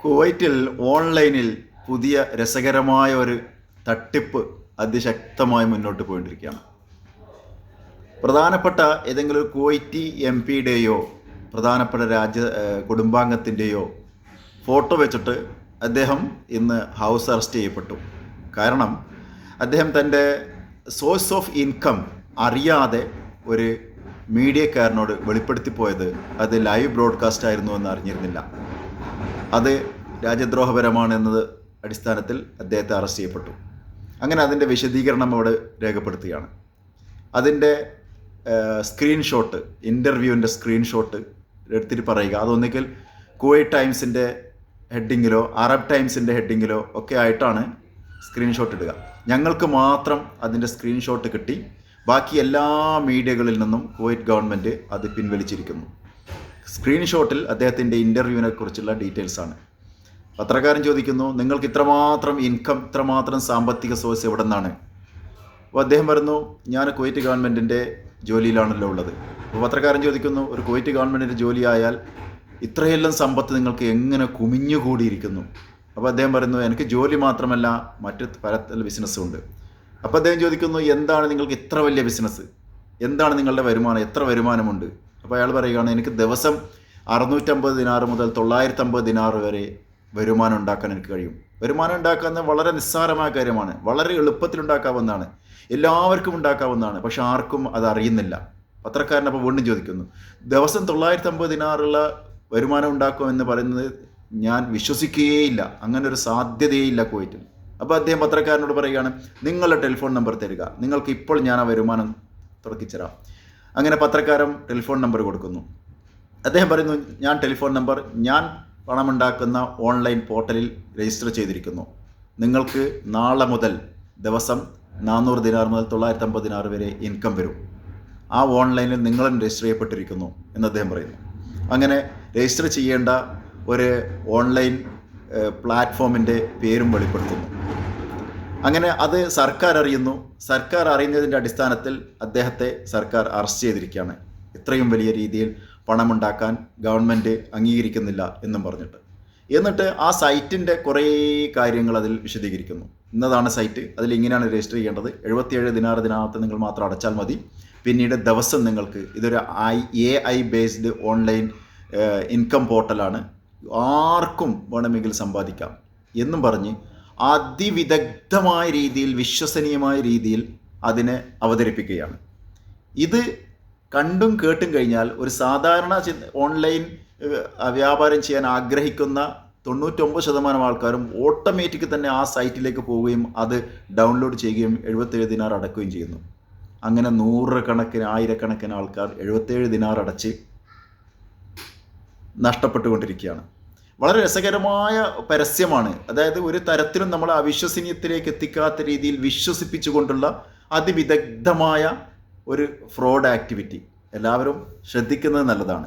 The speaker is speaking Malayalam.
കുവൈറ്റിൽ ഓൺലൈനിൽ പുതിയ രസകരമായ ഒരു തട്ടിപ്പ് അതിശക്തമായി മുന്നോട്ട് പോയിക്കൊണ്ടിരിക്കുകയാണ്. പ്രധാനപ്പെട്ട ഏതെങ്കിലും ഒരു കുവൈറ്റി എംപിയുടെയോ പ്രധാനപ്പെട്ട കുടുംബാംഗത്തിൻ്റെയോ ഫോട്ടോ വെച്ചിട്ട് അദ്ദേഹം ഇന്ന് ഹൗസ് അറസ്റ്റ് ചെയ്യപ്പെട്ടു. കാരണം അദ്ദേഹം തൻ്റെ സോഴ്സ് ഓഫ് ഇൻകം അറിയാതെ ഒരു മീഡിയക്കാരനോട് വെളിപ്പെടുത്തിപ്പോയത് അത് ലൈവ് ബ്രോഡ്കാസ്റ്റ് ആയിരുന്നു എന്ന് അറിഞ്ഞിരുന്നില്ല. അത് രാജ്യദ്രോഹപരമാണെന്നത് അടിസ്ഥാനത്തിൽ അദ്ദേഹത്തെ അറസ്റ്റ് ചെയ്യപ്പെട്ടു. അങ്ങനെ അതിൻ്റെ വിശദീകരണം അവിടെ രേഖപ്പെടുത്തുകയാണ്. അതിൻ്റെ സ്ക്രീൻഷോട്ട്, ഇൻ്റർവ്യൂവിൻ്റെ സ്ക്രീൻഷോട്ട് എടുത്തിട്ട് പറയുക. അതൊന്നുകിൽ കുവൈറ്റ് ടൈംസിൻ്റെ ഹെഡിങ്ങിലോ അറബ് ടൈംസിൻ്റെ ഹെഡിങ്ങിലോ ഒക്കെ ആയിട്ടാണ് സ്ക്രീൻഷോട്ട് ഇടുക. ഞങ്ങൾക്ക് മാത്രം അതിൻ്റെ സ്ക്രീൻഷോട്ട് കിട്ടി. ബാക്കി എല്ലാ മീഡിയകളിൽ നിന്നും കുവൈറ്റ് ഗവൺമെൻറ് അത് പിൻവലിച്ചിരിക്കുന്നു. സ്ക്രീൻഷോട്ടിൽ അദ്ദേഹത്തിൻ്റെ ഇൻ്റർവ്യൂവിനെ കുറിച്ചുള്ള ഡീറ്റെയിൽസാണ്. പത്രക്കാരൻ ചോദിക്കുന്നു, നിങ്ങൾക്ക് ഇത്രമാത്രം ഇൻകം, ഇത്രമാത്രം സാമ്പത്തിക സോഴ്സ് എവിടെ നിന്നാണ്? അപ്പോൾ അദ്ദേഹം പറയുന്നു, ഞാൻ കുവൈറ്റ് ഗവൺമെൻറ്റിൻ്റെ ജോലിയിലാണല്ലോ ഉള്ളത്. അപ്പോൾ പത്രക്കാരൻ ചോദിക്കുന്നു, ഒരു കുവൈറ്റ് ഗവൺമെൻറ്റിൻ്റെ ജോലിയായാൽ ഇത്രയെല്ലാം സമ്പത്ത് നിങ്ങൾക്ക് എങ്ങനെ കുമിഞ്ഞുകൂടിയിരിക്കുന്നു? അപ്പോൾ അദ്ദേഹം പറയുന്നു, എനിക്ക് ജോലി മാത്രമല്ല മറ്റ് പല ബിസിനസ്സും ഉണ്ട്. അപ്പോൾ അദ്ദേഹം ചോദിക്കുന്നു, എന്താണ് നിങ്ങൾക്ക് ഇത്ര വലിയ ബിസിനസ്? എന്താണ് നിങ്ങളുടെ വരുമാനം? എത്ര വരുമാനമുണ്ട്? അപ്പോൾ അയാൾ പറയുകയാണ്, എനിക്ക് ദിവസം 650 ദിനാർ മുതൽ 950 ദിനാർ വരെ വരുമാനം ഉണ്ടാക്കാൻ എനിക്ക് കഴിയും. വരുമാനം ഉണ്ടാക്കുന്ന വളരെ നിസ്സാരമായ കാര്യമാണ്, വളരെ എളുപ്പത്തിൽ ഉണ്ടാക്കാവുന്നതാണ്, എല്ലാവർക്കും ഉണ്ടാക്കാവുന്നതാണ്. പക്ഷെ ആർക്കും അത് അറിയുന്നില്ല. പത്രക്കാരൻ അപ്പോൾ വീണ്ടും ചോദിക്കുന്നു, ദിവസം 950 ദിനാറുള്ള വരുമാനം ഉണ്ടാക്കുമെന്ന് പറയുന്നത് ഞാൻ വിശ്വസിക്കുകയേയില്ല, അങ്ങനെ ഒരു സാധ്യതയേയില്ല കുവൈറ്റിൽ. അപ്പോൾ അദ്ദേഹം പത്രക്കാരനോട് പറയുകയാണ്, നിങ്ങളുടെ ടെലിഫോൺ നമ്പർ തരിക, നിങ്ങൾക്ക് ഇപ്പോൾ ഞാൻ ആ വരുമാനം തുറക്കിച്ചരാം. അങ്ങനെ പത്രക്കാരൻ ടെലിഫോൺ നമ്പർ കൊടുക്കുന്നു. അദ്ദേഹം പറയുന്നു, ഞാൻ പണമുണ്ടാക്കുന്ന ഓൺലൈൻ പോർട്ടലിൽ രജിസ്റ്റർ ചെയ്തിരിക്കുന്നു. നിങ്ങൾക്ക് നാളെ മുതൽ ദിവസം 400 ദിനാർ മുതൽ 950 ദിനാർ വരെ ഇൻകം വരും. ആ ഓൺലൈനിൽ നിങ്ങളും രജിസ്റ്റർ ചെയ്യപ്പെട്ടിരിക്കുന്നു എന്ന് അദ്ദേഹം പറയുന്നു. അങ്ങനെ രജിസ്റ്റർ ചെയ്യേണ്ട ഒരു ഓൺലൈൻ പ്ലാറ്റ്ഫോമിൻ്റെ പേരും വെളിപ്പെടുത്തുന്നു. അങ്ങനെ അത് സർക്കാർ അറിയുന്നു. സർക്കാർ അറിയുന്നതിൻ്റെ അടിസ്ഥാനത്തിൽ അദ്ദേഹത്തെ സർക്കാർ അറസ്റ്റ് ചെയ്തിരിക്കുകയാണ്. ഇത്രയും വലിയ രീതിയിൽ പണമുണ്ടാക്കാൻ ഗവൺമെൻറ് അംഗീകരിക്കുന്നില്ല എന്നും പറഞ്ഞിട്ട്. എന്നിട്ട് ആ സൈറ്റിൻ്റെ കുറേ കാര്യങ്ങൾ അതിൽ വിശദീകരിക്കുന്നു. ഇന്നതാണ് സൈറ്റ്, അതിലിങ്ങനെയാണ് രജിസ്റ്റർ ചെയ്യേണ്ടത്. 77 ദിനാർ ഇതിനകത്ത് നിങ്ങൾ മാത്രം അടച്ചാൽ മതി. പിന്നീട് ദിവസം നിങ്ങൾക്ക് ഇതൊരു AI ബേസ്ഡ് ഓൺലൈൻ ഇൻകം പോർട്ടലാണ്, ആർക്കും വേണമെങ്കിൽ സമ്പാദിക്കാം എന്നും പറഞ്ഞ് അതിവിദഗ്ധമായ രീതിയിൽ, വിശ്വസനീയമായ രീതിയിൽ അതിനെ അവതരിപ്പിക്കുകയാണ്. ഇത് കണ്ടും കേട്ടും കഴിഞ്ഞാൽ ഒരു സാധാരണ ഓൺലൈൻ വ്യാപാരം ചെയ്യാൻ ആഗ്രഹിക്കുന്ന 99% ആൾക്കാരും ഓട്ടോമാറ്റിക് തന്നെ ആ സൈറ്റിലേക്ക് പോവുകയും അത് ഡൗൺലോഡ് ചെയ്യുകയും 77 ദിനാർ അടക്കുകയും ചെയ്യുന്നു. അങ്ങനെ നൂറുകണക്കിന് ആയിരക്കണക്കിന് ആൾക്കാർ 77 ദിനാർ അടച്ച് നഷ്ടപ്പെട്ടുകൊണ്ടിരിക്കുകയാണ്. വളരെ രസകരമായ പരസ്യമാണ്. അതായത് ഒരു തരത്തിലും നമ്മൾ അവിശ്വസനീയത്തിലേക്ക് എത്തിക്കാത്ത രീതിയിൽ വിശ്വസിപ്പിച്ചുകൊണ്ടുള്ള അതിവിദഗ്ധമായ ഒരു ഫ്രോഡ് ആക്ടിവിറ്റി. എല്ലാവരും ശ്രദ്ധിക്കുന്നത് നല്ലതാണ്.